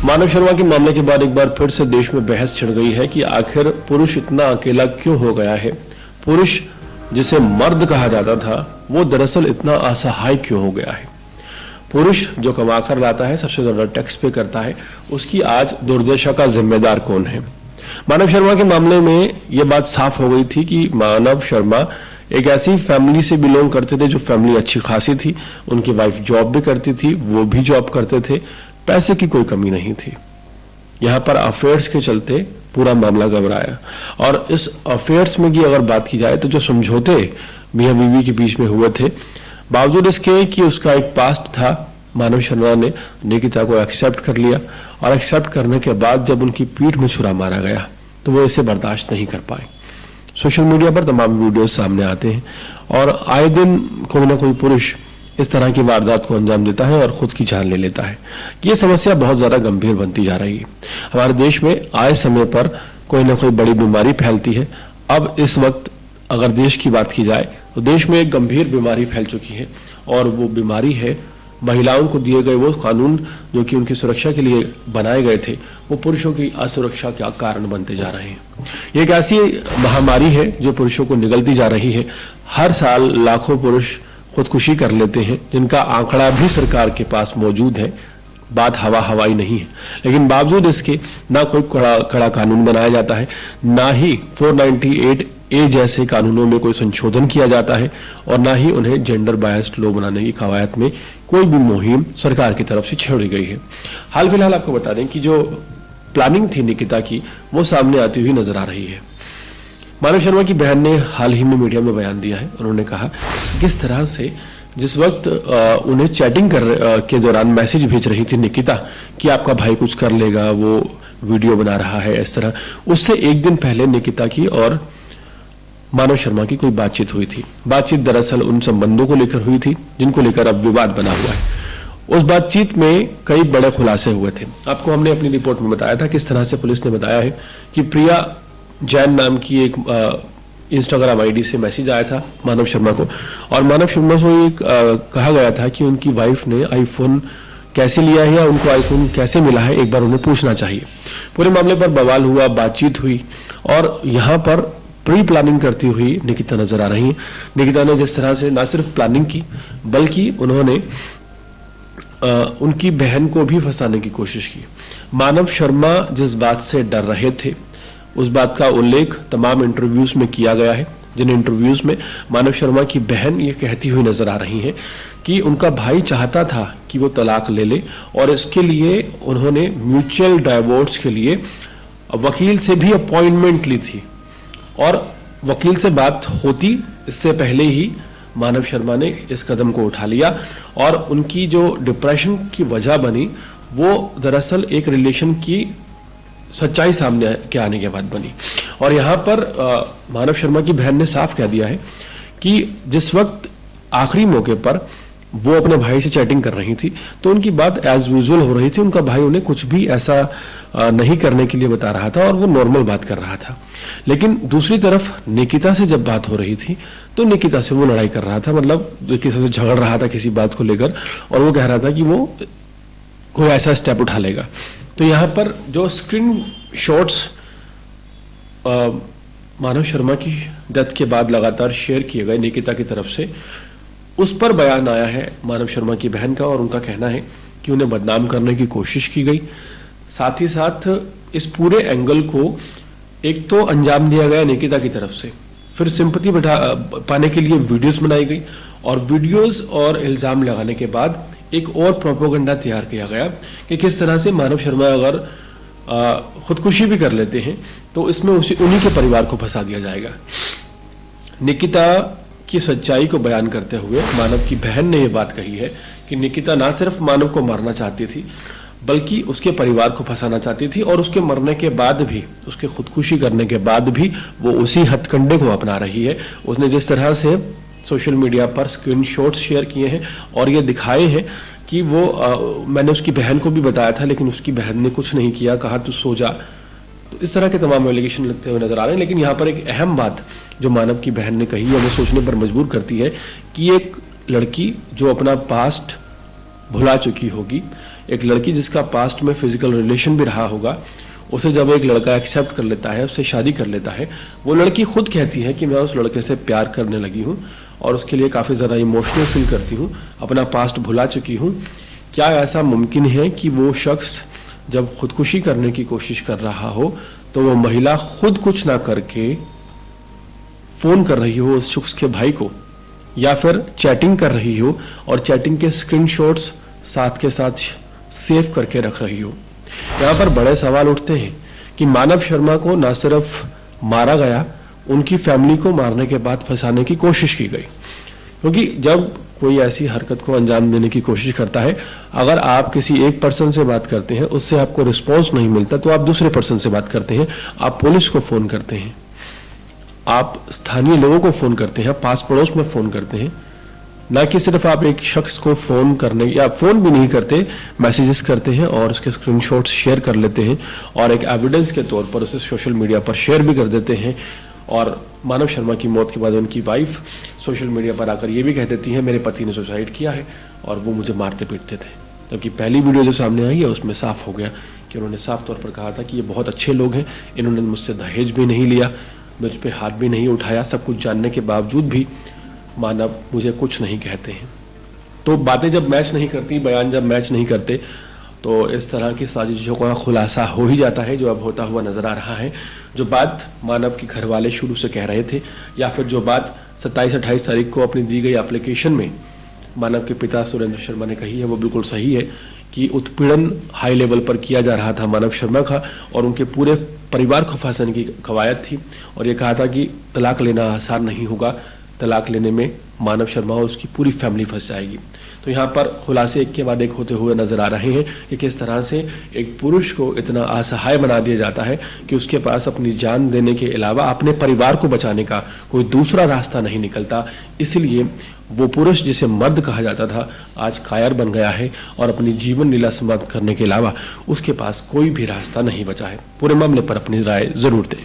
मानव शर्मा के मामले के बाद एक बार फिर से देश में बहस छिड़ गई है कि आखिर पुरुष इतना अकेला क्यों हो गया है। पुरुष जिसे मर्द कहा जाता था वो दरअसल इतना असहाय क्यों हो गया है। पुरुष जो कमा कर लाता है, सबसे ज्यादा टैक्स पे करता है, उसकी आज दुर्दशा का जिम्मेदार कौन है। मानव शर्मा के मामले में यह बात साफ हो गई थी कि मानव शर्मा एक ऐसी फैमिली से बिलोंग करते थे जो फैमिली अच्छी खासी थी, उनकी वाइफ जॉब भी करती थी, वो भी जॉब करते थे, पैसे की कोई कमी नहीं थी। यहाँ पर अफेयर्स के चलते पूरा मामला घबराया। और इस अफेयर्स में की अगर बात की जाए तो जो समझौते मियां बीवी के बीच में हुए थे, बावजूद इसके कि उसका एक पास्ट था, मानव शर्मा ने निकिता को एक्सेप्ट कर लिया और एक्सेप्ट करने के बाद जब उनकी पीठ में छुरा मारा गया तो वो इसे बर्दाश्त नहीं कर पाए। सोशल मीडिया पर तमाम वीडियोस सामने आते हैं और आए दिन कोई ना कोई पुरुष इस तरह की वारदात को अंजाम देता है और खुद की जान ले लेता है। ये समस्या बहुत ज्यादा गंभीर बनती जा रही है। हमारे देश में आए समय पर कोई ना कोई बड़ी बीमारी फैलती है। अब इस वक्त अगर देश की बात की जाए तो देश में एक गंभीर बीमारी फैल चुकी है और वो बीमारी है महिलाओं को दिए गए वो कानून जो कि उनकी सुरक्षा के लिए बनाए गए थे, वो पुरुषों की असुरक्षा का कारण बनते जा रहे हैं। ये एक ऐसी महामारी है जो पुरुषों को निगलती जा रही है। हर साल लाखों पुरुष खुदकुशी कर लेते हैं, जिनका आंकड़ा भी सरकार के पास मौजूद है। बात हवाई नहीं है, लेकिन बावजूद इसके ना कोई कड़ा कानून बनाया जाता है, ना ही 498A जैसे कानूनों में कोई संशोधन किया जाता है और ना ही उन्हें जेंडर बायस्ड लॉ बनाने की कवायद में कोई भी मुहिम सरकार की तरफ से छेड़ी गई है। हाल फिलहाल आपको बता दें कि जो प्लानिंग थी निकिता की वो सामने आती हुई नजर आ रही है। मानव शर्मा की बहन ने हाल ही में मीडिया में बयान दिया है। उन्होंने कहा किस तरह से जिस वक्त उन्हें चैटिंग के दौरान मैसेज भेज रही थी निकिता कि आपका भाई कुछ कर लेगा, वो वीडियो बना रहा है, इस तरह उससे एक दिन पहले निकिता की और मानव शर्मा की कोई बातचीत हुई थी। बातचीत दरअसल उन संबंधों को लेकर हुई थी जिनको लेकर अब विवाद बना हुआ है। उस बातचीत में कई बड़े खुलासे हुए थे। आपको हमने अपनी रिपोर्ट में बताया था किस तरह से पुलिस ने बताया है कि प्रिया जैन नाम की एक इंस्टाग्राम आईडी से मैसेज आया था मानव शर्मा को और मानव शर्मा को एक कहा गया था कि उनकी वाइफ ने आईफोन कैसे लिया है या उनको आईफोन कैसे मिला है, एक बार उन्हें पूछना चाहिए। पूरे मामले पर बवाल हुआ, बातचीत हुई और यहाँ पर प्री प्लानिंग करती हुई निकिता नजर आ रही है। निकिता ने जिस तरह से न सिर्फ प्लानिंग की बल्कि उन्होंने उनकी बहन को भी फंसाने की कोशिश की। मानव शर्मा जिस बात से डर रहे थे उस बात का उल्लेख तमाम इंटरव्यूज में किया गया है, जिन इंटरव्यूज में मानव शर्मा की बहन ये कहती हुई नजर आ रही है कि उनका भाई चाहता था कि वो तलाक ले ले और इसके लिए उन्होंने म्यूचुअल डाइवोर्स के लिए वकील से भी अपॉइंटमेंट ली थी और वकील से बात होती इससे पहले ही मानव शर्मा ने इस कदम को उठा लिया और उनकी जो डिप्रेशन की वजह बनी वो दरअसल एक रिलेशन की सच्चाई सामने के आने के बाद बनी। और यहाँ पर मानव शर्मा की बहन ने साफ कह दिया है कि जिस वक्त आखिरी मौके पर वो अपने भाई से चैटिंग कर रही थी तो उनकी बात एज यूजुअल हो रही थी। उनका भाई उन्हें कुछ भी ऐसा नहीं करने के लिए बता रहा था और वो नॉर्मल बात कर रहा था। लेकिन दूसरी तरफ निकिता से जब बात हो रही थी तो निकिता से वो लड़ाई कर रहा था, मतलब निकिता से झगड़ रहा था किसी बात को लेकर और वो कह रहा था कि वो कोई ऐसा स्टेप उठा लेगा। तो यहाँ पर जो स्क्रीन शॉट्स मानव शर्मा की डेथ के बाद लगातार शेयर किए गए निकिता की तरफ से, उस पर बयान आया है मानव शर्मा की बहन का और उनका कहना है कि उन्हें बदनाम करने की कोशिश की गई। साथ ही साथ इस पूरे एंगल को एक तो अंजाम दिया गया निकिता की तरफ से, फिर सिंपैथी पाने के लिए वीडियोस बनाई गई और वीडियोस और इल्जाम लगाने के बाद एक और प्रोपेगेंडा तैयार किया गया कि किस तरह से मानव शर्मा अगर खुदकुशी भी कर लेते हैं तो इसमें उन्हीं के परिवार को फंसा दिया जाएगा। निकिता की सच्चाई को बयान करते हुए मानव की बहन ने यह बात कही है कि निकिता ना सिर्फ मानव को मारना चाहती थी बल्कि उसके परिवार को फंसाना चाहती थी और उसके मरने के बाद भी, उसके खुदकुशी करने के बाद भी वो उसी हथकंडे को अपना रही है। उसने जिस तरह से सोशल मीडिया पर स्क्रीनशॉट्स शेयर किए हैं और ये दिखाए हैं कि वो मैंने उसकी बहन को भी बताया था लेकिन उसकी बहन ने कुछ नहीं किया, कहा तू सो जा। तो इस तरह के तमाम एलिगेशन लगते हुए नजर आ रहे हैं। लेकिन यहाँ पर एक अहम बात जो मानव की बहन ने कही है हमें सोचने पर मजबूर करती है कि एक लड़की जो अपना पास्ट भुला चुकी होगी एक लड़की जिसका पास्ट में फिजिकल रिलेशन भी रहा होगा, उसे जब एक लड़का एक्सेप्ट कर लेता है, उससे शादी कर लेता है, वो लड़की खुद कहती है कि मैं उस लड़के से प्यार करने लगी हूँ और उसके लिए काफ़ी ज़्यादा इमोशनल फील करती हूँ, अपना पास्ट भुला चुकी हूँ। क्या ऐसा मुमकिन है कि वो शख्स जब खुदकुशी करने की कोशिश कर रहा हो तो वो महिला खुद कुछ ना करके फ़ोन कर रही हो उस शख्स के भाई को, या फिर चैटिंग कर रही हो और चैटिंग के स्क्रीनशॉट्स साथ के साथ सेव करके रख रही हो? यहाँ पर बड़े सवाल उठते हैं कि मानव शर्मा को न सिर्फ मारा गया, उनकी फैमिली को मारने के बाद फंसाने की कोशिश की गई। क्योंकि जब कोई ऐसी हरकत को अंजाम देने की कोशिश करता है, अगर आप किसी एक पर्सन से बात करते हैं, उससे आपको रिस्पॉन्स नहीं मिलता, तो आप दूसरे पर्सन से बात करते हैं, आप पुलिस को फ़ोन करते हैं, आप स्थानीय लोगों को फ़ोन करते हैं, पास पड़ोस में फ़ोन करते हैं, ना कि सिर्फ आप एक शख्स को फ़ोन करने, या फ़ोन भी नहीं करते, मैसेजेस करते हैं और उसके स्क्रीनशॉट्स शेयर कर लेते हैं और एक एविडेंस के तौर पर उसे सोशल मीडिया पर शेयर भी कर देते हैं। और मानव शर्मा की मौत के बाद उनकी वाइफ सोशल मीडिया पर आकर ये भी कह देती है मेरे पति ने सुसाइड किया है और वो मुझे मारते पीटते थे। जबकि पहली वीडियो जो सामने आई है उसमें साफ हो गया कि उन्होंने साफ तौर पर कहा था कि ये बहुत अच्छे लोग हैं, इन्होंने मुझसे दहेज भी नहीं लिया, मुझ पे हाथ भी नहीं उठाया, सब कुछ जानने के बावजूद भी मानव मुझे कुछ नहीं कहते हैं। तो बातें जब मैच नहीं करती, बयान जब मैच नहीं करते, तो इस तरह की साजिशों का खुलासा हो ही जाता है, जो अब होता हुआ नजर आ रहा है। जो बात मानव के घर वाले शुरू से कह रहे थे, या फिर जो बात 27-28 तारीख को अपनी दी गई एप्लीकेशन में मानव के पिता सुरेंद्र शर्मा ने कही है, वो बिल्कुल सही है कि उत्पीड़न हाई लेवल पर किया जा रहा था मानव शर्मा का, और उनके पूरे परिवार को फंसाने की कवायद थी। और ये कहा था कि तलाक लेना आसान नहीं होगा, तलाक लेने में मानव शर्मा और उसकी पूरी फैमिली फंस जाएगी। तो यहाँ पर खुलासे एक के बाद एक होते हुए नजर आ रहे हैं कि किस तरह से एक पुरुष को इतना असहाय बना दिया जाता है कि उसके पास अपनी जान देने के अलावा अपने परिवार को बचाने का कोई दूसरा रास्ता नहीं निकलता। इसलिए वो पुरुष जिसे मर्द कहा जाता था आज कायर बन गया है और अपनी जीवन लीला समाप्त करने के अलावा उसके पास कोई भी रास्ता नहीं बचा है। पूरे मामले पर अपनी राय जरूर दें।